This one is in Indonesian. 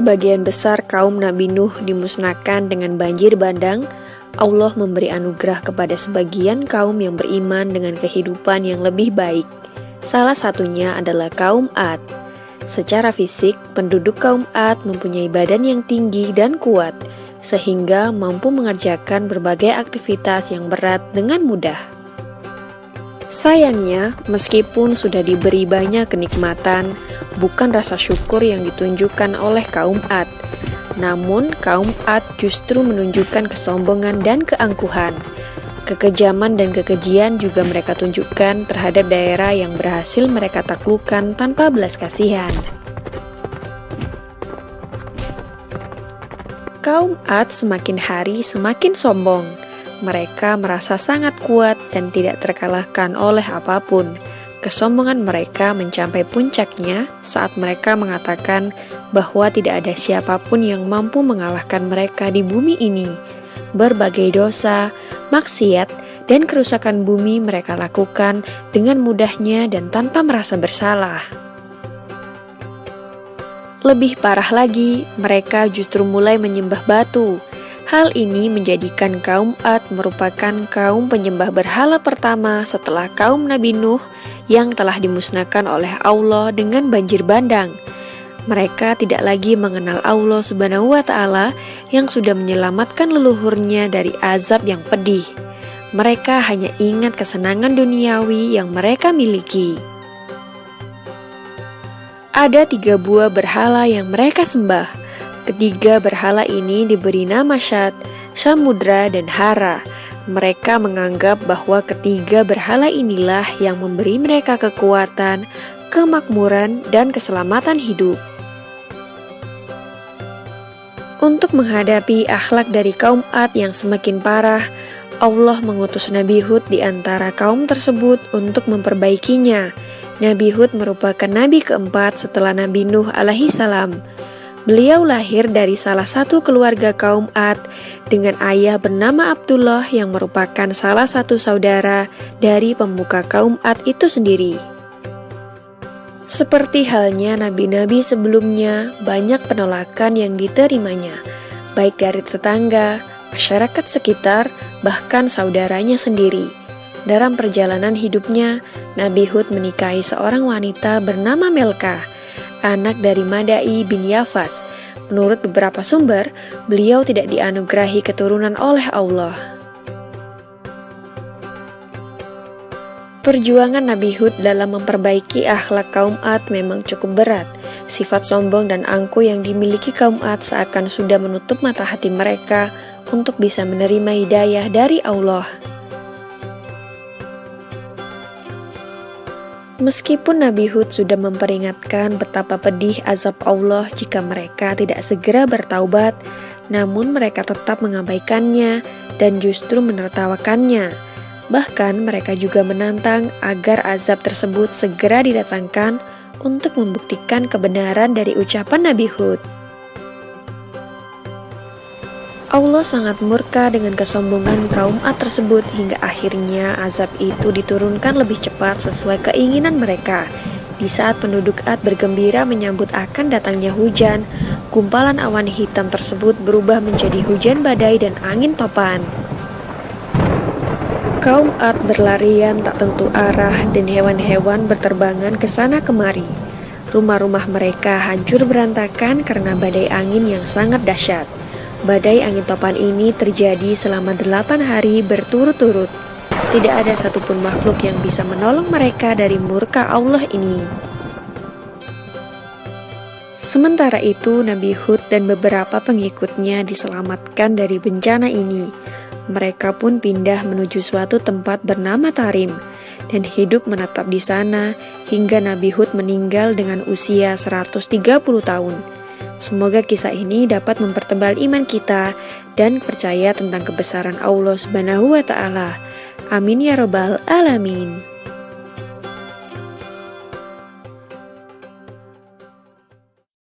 Sebagian besar kaum Nabi Nuh dimusnahkan dengan banjir bandang. Allah memberi anugerah kepada sebagian kaum yang beriman dengan kehidupan yang lebih baik. Salah satunya adalah kaum Ad. Secara fisik, penduduk kaum Ad mempunyai badan yang tinggi dan kuat, sehingga mampu mengerjakan berbagai aktivitas yang berat dengan mudah. Sayangnya, meskipun sudah diberi banyak kenikmatan, bukan rasa syukur yang ditunjukkan oleh kaum Ad. Namun, kaum Ad justru menunjukkan kesombongan dan keangkuhan. Kekejaman dan kekejian juga mereka tunjukkan terhadap daerah yang berhasil mereka taklukkan tanpa belas kasihan. Kaum Ad semakin hari semakin sombong. Mereka merasa sangat kuat dan tidak terkalahkan oleh apapun. Kesombongan mereka mencapai puncaknya saat mereka mengatakan bahwa tidak ada siapapun yang mampu mengalahkan mereka di bumi ini. Berbagai dosa, maksiat, dan kerusakan bumi mereka lakukan dengan mudahnya dan tanpa merasa bersalah. Lebih parah lagi, mereka justru mulai menyembah batu. Hal ini menjadikan kaum Ad merupakan kaum penyembah berhala pertama setelah kaum Nabi Nuh yang telah dimusnahkan oleh Allah dengan banjir bandang. Mereka tidak lagi mengenal Allah Subhanahu wa Ta'ala yang sudah menyelamatkan leluhurnya dari azab yang pedih. Mereka hanya ingat kesenangan duniawi yang mereka miliki. Ada 3 buah berhala yang mereka sembah. Ketiga berhala ini diberi nama Syad, Samudra, dan Hara. Mereka menganggap bahwa ketiga berhala inilah yang memberi mereka kekuatan, kemakmuran, dan keselamatan hidup. Untuk menghadapi akhlak dari kaum Ad yang semakin parah, Allah mengutus Nabi Hud di antara kaum tersebut untuk memperbaikinya. Nabi Hud merupakan nabi keempat setelah Nabi Nuh alaihi salam. Beliau lahir dari salah satu keluarga kaum Ad dengan ayah bernama Abdullah yang merupakan salah satu saudara dari pemuka kaum Ad itu sendiri. Seperti halnya nabi-nabi sebelumnya, banyak penolakan yang diterimanya, baik dari tetangga, masyarakat sekitar, bahkan saudaranya sendiri. Dalam perjalanan hidupnya, Nabi Hud menikahi seorang wanita bernama Melkah, anak dari Madai bin Yafas. Menurut beberapa sumber, beliau tidak dianugerahi keturunan oleh Allah. Perjuangan Nabi Hud dalam memperbaiki akhlak kaum Ad memang cukup berat. Sifat sombong dan angkuh yang dimiliki kaum Ad seakan sudah menutup mata hati mereka untuk bisa menerima hidayah dari Allah. Meskipun Nabi Hud sudah memperingatkan betapa pedih azab Allah jika mereka tidak segera bertaubat, namun mereka tetap mengabaikannya dan justru menertawakannya. Bahkan mereka juga menantang agar azab tersebut segera didatangkan untuk membuktikan kebenaran dari ucapan Nabi Hud. Allah sangat murka dengan kesombongan kaum Ad tersebut hingga akhirnya azab itu diturunkan lebih cepat sesuai keinginan mereka. Di saat penduduk Ad bergembira menyambut akan datangnya hujan, gumpalan awan hitam tersebut berubah menjadi hujan badai dan angin topan. Kaum Ad berlarian tak tentu arah dan hewan-hewan berterbangan ke sana kemari. Rumah-rumah mereka hancur berantakan karena badai angin yang sangat dahsyat. Badai angin topan ini terjadi selama 8 hari berturut-turut. Tidak ada satupun makhluk yang bisa menolong mereka dari murka Allah ini. Sementara itu, Nabi Hud dan beberapa pengikutnya diselamatkan dari bencana ini. Mereka pun pindah menuju suatu tempat bernama Tarim dan hidup menetap di sana hingga Nabi Hud meninggal dengan usia 130 tahun. Semoga kisah ini dapat mempertebal iman kita dan percaya tentang kebesaran Allah Subhanahu wa Ta'ala. Amin ya Rabbal Alamin.